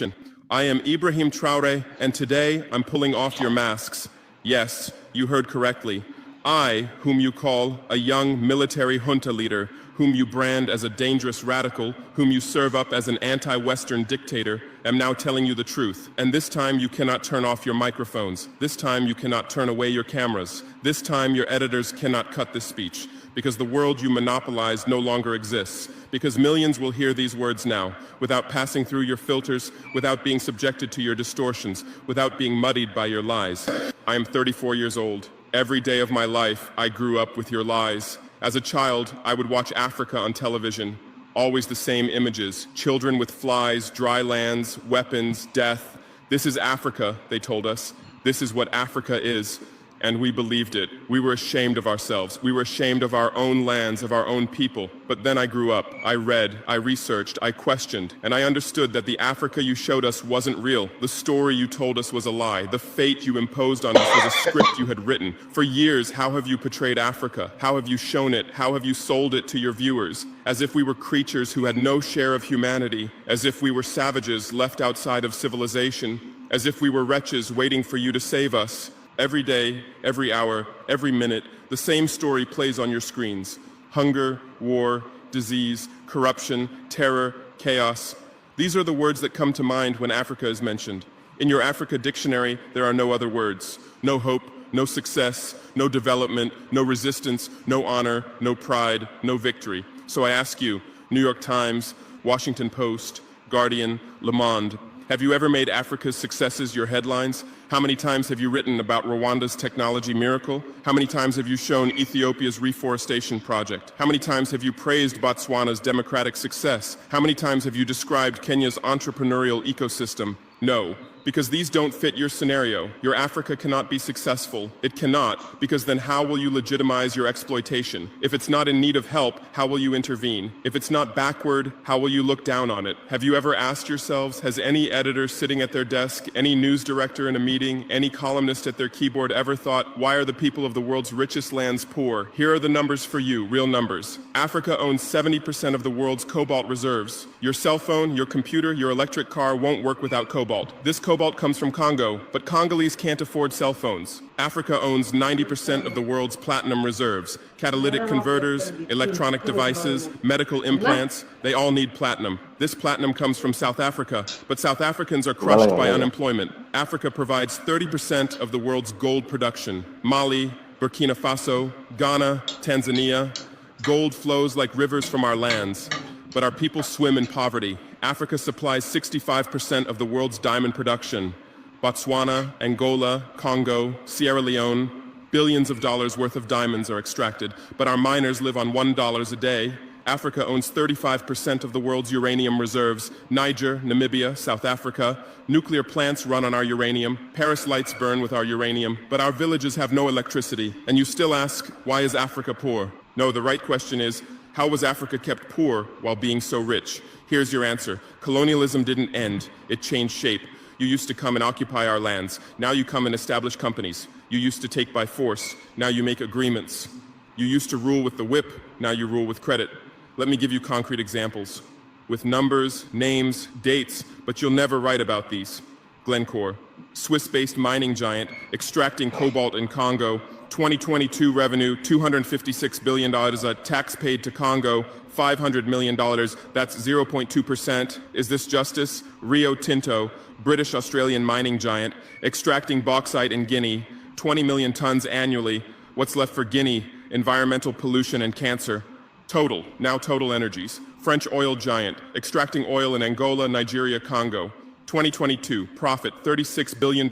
attention. I am Ibrahim Traore, and today I'm pulling off your masks. Yes, you heard correctly. I, whom you call a young military junta leader, whom you brand as a dangerous radical, whom you serve up as an anti-Western dictator, am now telling you the truth. And this time you cannot turn off your microphones. This time you cannot turn away your cameras. This time your editors cannot cut this speech, because the world you monopolize no longer exists. Because millions will hear these words now, without passing through your filters, without being subjected to your distortions, without being muddied by your lies. I am 34 years old. Every day of my life, I grew up with your lies. As a child, I would watch Africa on television. Always the same images. Children with flies, dry lands, weapons, death. This is Africa, they told us. This is what Africa is. And we believed it. We were ashamed of ourselves. We were ashamed of our own lands, of our own people. But then I grew up. I read, I researched, I questioned, and I understood that the Africa you showed us wasn't real. The story you told us was a lie. The fate you imposed on us was a script you had written. For years, how have you portrayed Africa? How have you shown it? How have you sold it to your viewers? As if we were creatures who had no share of humanity, as if we were savages left outside of civilization, as if we were wretches waiting for you to save us. Every day, every hour, every minute, the same story plays on your screens. Hunger, war, disease, corruption, terror, chaos. These are the words that come to mind when Africa is mentioned. In your Africa dictionary, there are no other words. No hope, no success, no development, no resistance, no honor, no pride, no victory. So I ask you, New York Times, Washington Post, Guardian, Le Monde, have you ever made Africa's successes your headlines? How many times have you written about Rwanda's technology miracle? How many times have you shown Ethiopia's reforestation project? How many times have you praised Botswana's democratic success? How many times have you described Kenya's entrepreneurial ecosystem? No, because these don't fit your scenario. Your Africa cannot be successful. It cannot, because then how will you legitimize your exploitation? If it's not in need of help, how will you intervene? If it's not backward, how will you look down on it? Have you ever asked yourselves, has any editor sitting at their desk, any news director in a meeting, any columnist at their keyboard ever thought, why are the people of the world's richest lands poor? Here are the numbers for you, real numbers. Africa owns 70% of the world's cobalt reserves. Your cell phone, your computer, your electric car won't work without cobalt. This cobalt comes from Congo, but Congolese can't afford cell phones. Africa owns 90% of the world's platinum reserves. Catalytic converters, electronic devices, medical implants, they all need platinum. This platinum comes from South Africa, but South Africans are crushed by unemployment. Africa provides 30% of the world's gold production. Mali, Burkina Faso, Ghana, Tanzania. Gold flows like rivers from our lands, but our people swim in poverty. Africa supplies 65% of the world's diamond production. Botswana, Angola, Congo, Sierra Leone, billions of dollars worth of diamonds are extracted, but our miners live on $1 a day. Africa owns 35% of the world's uranium reserves. Niger, Namibia, South Africa. Nuclear plants run on our uranium. Paris lights burn with our uranium, but our villages have no electricity. And you still ask, why is Africa poor? No, the right question is, how was Africa kept poor while being so rich? Here's your answer. Colonialism didn't end. It changed shape. You used to come and occupy our lands. Now you come and establish companies. You used to take by force. Now you make agreements. You used to rule with the whip. Now you rule with credit. Let me give you concrete examples. With numbers, names, dates, but you'll never write about these. Glencore, Swiss-based mining giant, extracting cobalt in Congo. 2022 revenue, $256 billion, a tax paid to Congo, $500 million, that's 0.2%. Is this justice? Rio Tinto, British-Australian mining giant, extracting bauxite in Guinea, 20 million tons annually. What's left for Guinea? Environmental pollution and cancer. Total, now Total Energies, French oil giant, extracting oil in Angola, Nigeria, Congo. 2022, profit, $36 billion.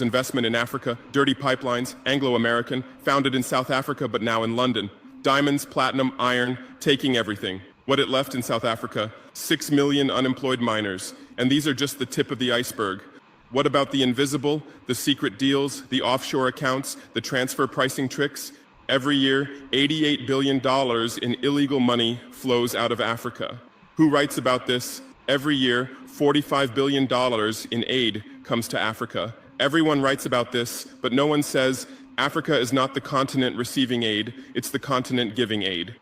Investment in Africa, dirty pipelines, Anglo-American, founded in South Africa but now in London. Diamonds, platinum, iron, taking everything. What it left in South Africa, 6 million unemployed miners. And these are just the tip of the iceberg. What about the invisible, the secret deals, the offshore accounts, the transfer pricing tricks? Every year, $88 billion in illegal money flows out of Africa. Who writes about this? Every year, $45 billion in aid comes to Africa. Everyone writes about this, but no one says Africa is not the continent receiving aid, it's the continent giving aid.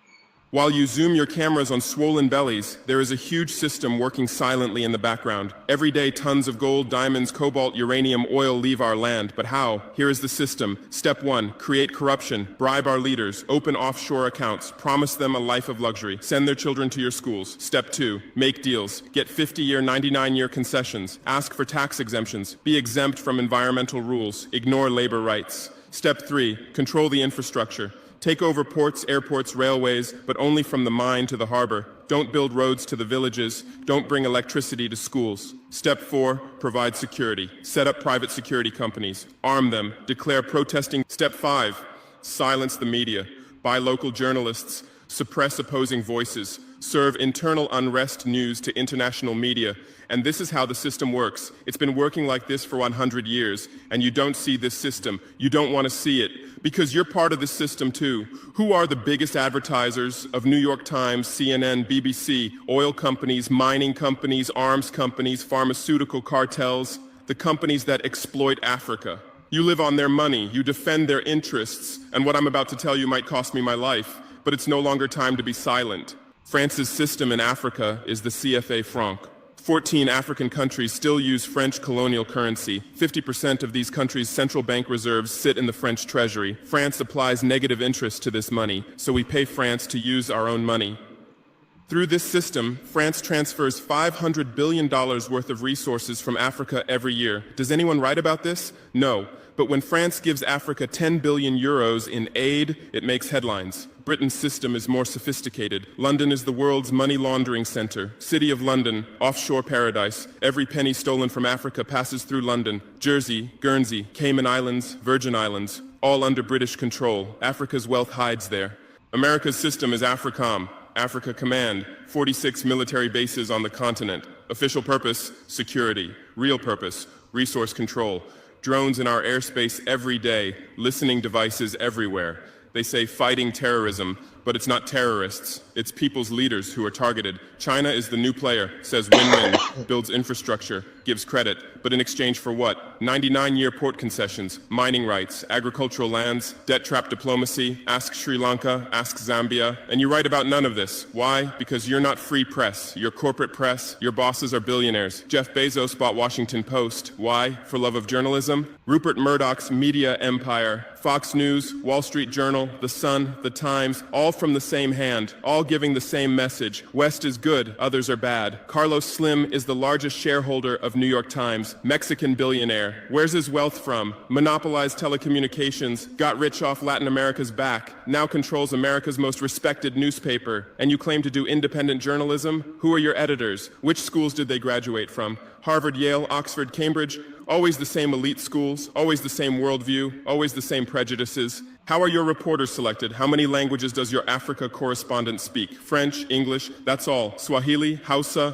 While you zoom your cameras on swollen bellies, there is a huge system working silently in the background. Every day, tons of gold, diamonds, cobalt, uranium, oil leave our land. But how? Here is the system. Step 1, create corruption, bribe our leaders, open offshore accounts, promise them a life of luxury, send their children to your schools. Step 2, make deals, get 50-year, 99-year concessions, ask for tax exemptions, be exempt from environmental rules, ignore labor rights. Step 3, control the infrastructure. Take over ports, airports, railways, but only from the mine to the harbor. Don't build roads to the villages. Don't bring electricity to schools. Step 4, provide security. Set up private security companies. Arm them. Declare protesting. Step 5, silence the media. Buy local journalists. Suppress opposing voices. Serve internal unrest news to international media. And this is how the system works. It's been working like this for 100 years, and you don't see this system. You don't want to see it, because you're part of the system too. Who are the biggest advertisers of New York Times, CNN, BBC, oil companies, mining companies, arms companies, pharmaceutical cartels, the companies that exploit Africa? You live on their money, you defend their interests, and what I'm about to tell you might cost me my life, but it's no longer time to be silent. France's system in Africa is the CFA franc. 14 African countries still use French colonial currency. 50% of these countries' central bank reserves sit in the French treasury. France applies negative interest to this money, so we pay France to use our own money. Through this system, France transfers $500 billion worth of resources from Africa every year. Does anyone write about this? No. But when France gives Africa 10 billion euros in aid, it makes headlines. Britain's system is more sophisticated. London is the world's money laundering center. City of London, offshore paradise. Every penny stolen from Africa passes through London. Jersey, Guernsey, Cayman Islands, Virgin Islands, all under British control. Africa's wealth hides there. America's system is AFRICOM, Africa Command, 46 military bases on the continent. Official purpose, security. Real purpose, resource control. Drones in our airspace every day, listening devices everywhere. They say fighting terrorism, but it's not terrorists. It's people's leaders who are targeted. China is the new player, says win-win, builds infrastructure, gives credit, but in exchange for what? 99-year port concessions, mining rights, agricultural lands, debt-trap diplomacy, ask Sri Lanka, ask Zambia, and you write about none of this. Why? Because you're not free press. You're corporate press. Your bosses are billionaires. Jeff Bezos bought Washington Post. Why? For love of journalism? Rupert Murdoch's media empire, Fox News, Wall Street Journal, The Sun, The Times, all from the same hand, all giving the same message. West is good, others are bad. Carlos Slim is the largest shareholder of New York Times, Mexican billionaire. Where's his wealth from? Monopolized telecommunications, got rich off Latin America's back, now controls America's most respected newspaper. And you claim to do independent journalism? Who are your editors? Which schools did they graduate from? Harvard, Yale, Oxford, Cambridge? Always the same elite schools, always the same worldview, always the same prejudices. How are your reporters selected? How many languages does your Africa correspondent speak? French, English, that's all. Swahili, Hausa,